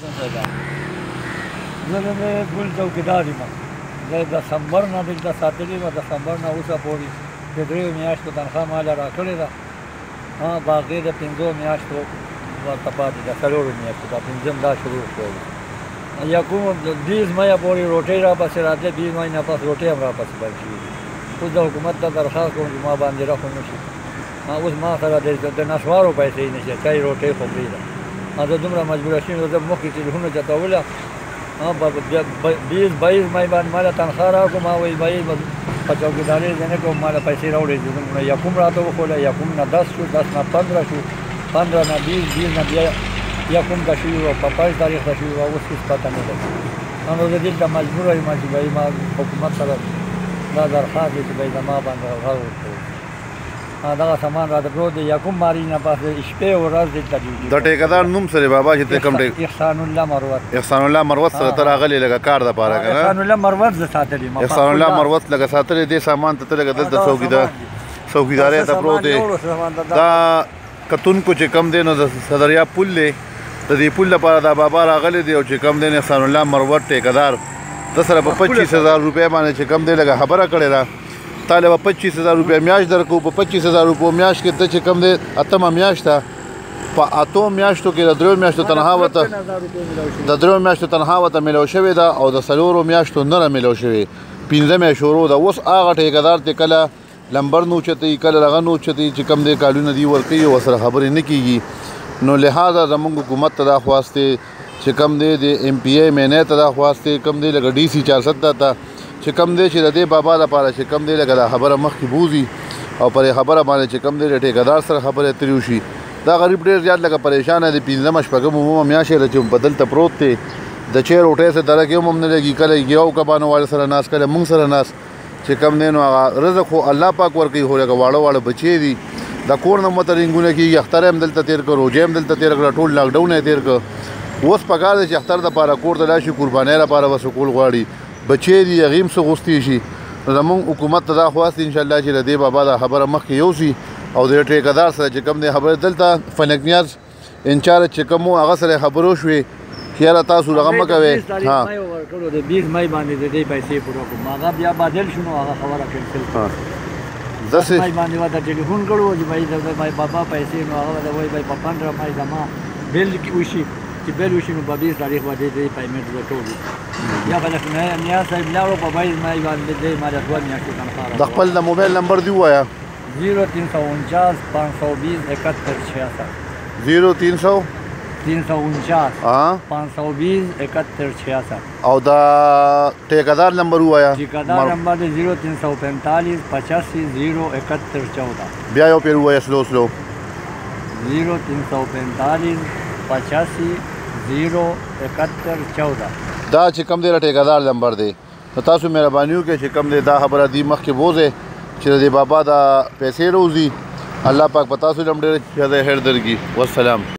زه د ګل څوکیدار یم. زه دسمبر نه دلته ساتلي وه، دسمبر نه اوسه پورې د 3 میاشتو تنخوا ماله راکړې ده. باقي د 5 میاشتو ورته پاتې ده، 4 میاشتو ده، 5 دا شروع شوی. یا کوم 20 مایه پورې روټۍ راپسې راتلې، 20 مایې نه پس روټۍ هم راپسې بند شوي دي. اوس د حکومت ته درخواست کوم چې ما باندې رحم وشي. اوس ما سره د نسوارو پیسې نشته، چای روټۍ خو پرېږده. زه دومره مجبوره شوم، زه مخکې ټلیفون چتوله 20-22 مای باندې ماله تنخوا راکړو. ما وایي بهي په چوکیدارۍ زه نه کوم، ماله پیسې راوړئ. یکم راته وښوله، یکم نه 10 شو، 10 نه 15 شو، 15 نه 20، 20 نه بیا یکم ته شوي وه، په 5 تاریخ ته شوي وه. اوس هېڅ پته نه لري. نو زه دلته مجبوره یم چې بهي ما حکومت سره دا درخواست دی چې بهي زما باندې غږ وکړو. دغه سامان راته پروت دی. یکم مارچ نه پس شپې او ورځ دلته ډیوټي. د ټیکدار نوم څه دی بابا چې ته کوم احسان الله مروت. احسان الله مروت سره ته راغلی لکه کار دپاره که نه؟ احسان الله مروت زه ساتلی یم. احسان الله مروت لکه ساتلی دې سامان ته ته لکه دلته څوکیدارۍ ته پروت دی. دا کتونکو چې کم دی نو د صدریاب پل دی، د دې پل لپاره دا بابا راغلی دی. او چې کم دی احسان الله مروت ټیکدار د سره په 25,000 روپۍ باندې چې کم دی لکه خبره کړې ده. تاله به 25,000 روپۍ میاشت درکو. په 25,000 روپۍ میاشت کې ته چې کم دی 8مه میاشت ده، په 8 میاشتو کې د 3 میاشتو تنخوا ورته د 3 میاشتو تنخوا ورته میلاو شوې ده، او د 4 میاشتو نه میلاو شوې. 15مه شروع ده. اوس هغه ټیکدار ته کله لمبر نه اوچتوي، کله هغه نه اوچتوي چې کم دی کالونه دي ورکوي او ورسره خبرې نه کېږي. نو لہذا زمونږ حکومت ته دا خواست دی چې کم دی د MPA مینې ته دا خواست دی، کم دی لکه DC 470 ته چې کم دی چې د دې بابا لپاره چې کم دی لکه دا خبره مخکې بوځي او پرې خبره باندې چې کم دی د ټیکدار سره خبرې اترې وشي. دا غریب ډېر زیات لکه پریشانه دی. 15مه 6مه میاشت ده چې په دلته پروت دی. د چای روټۍ سره درک یو هم نه لګي، کله یو کبانو والو سره ناست، کله موږ سره ناست چې کم دی. نو هغه رزق خو الله پاک ورکوي، خو لکه واړه واړه بچی دي. د کور نه مته رنګونه کېږي. اختر هم دلته تېر کړ، روژې هم دلته تېر کړه، ټول لاکډاون یې تېر کړ. اوس پکار دی چې اختر دپاره کور ته لاړ شي، قربانۍ لپاره به سکول غواړي، بچی دي هغې هم څه غوښتي شي. نو زمونږ حکومت ته دا خواست دی انشاءالله چې د دې بابا دا خبره مخکې یوسي او د ټیکدار سره چې کوم دی خبرې دلته فلک نیاز انچارج چې کوم و هغه سره خبرې وشوې چې یاره تاسو دغه مه کوئ. 20 مای باندې د دې پیسې پوره کړو. هغه بیا بدل شو، نو هغه خبره کینسل کړه. 10 مای باندې ورته ټلیفون کړو چې بهي د بابا پیسې، نو هغه ورته وایي بهي په 15 مای زما بیل وشي، چې بیل وشي نو په 20 تاریخ باندې د پیمنټ ورکوو. یا فلک نیاز صاحب لاړو په 22 مای باندې د ما د 2 میاشتو تنخوا د خپل د موبایل نمبر دی ووایه. 0349 520 7166 0349 520 7166 او د ټیکدار نمبر ووایه. ټیکدار نمبر دی 0345 85 07114. بیا یو پیر ووایه سلو 0345 85 07114. دا چې کم دی د ټیکدار نمبر دی. نو تاسو مهرباني وکړئ چې کم دی دا خبره دی مخکې بوځئ چې د دې بابا دا پیسې روزي. الله پاک په تاسو هم ډېر زیاده خیر درکړي. والسلام.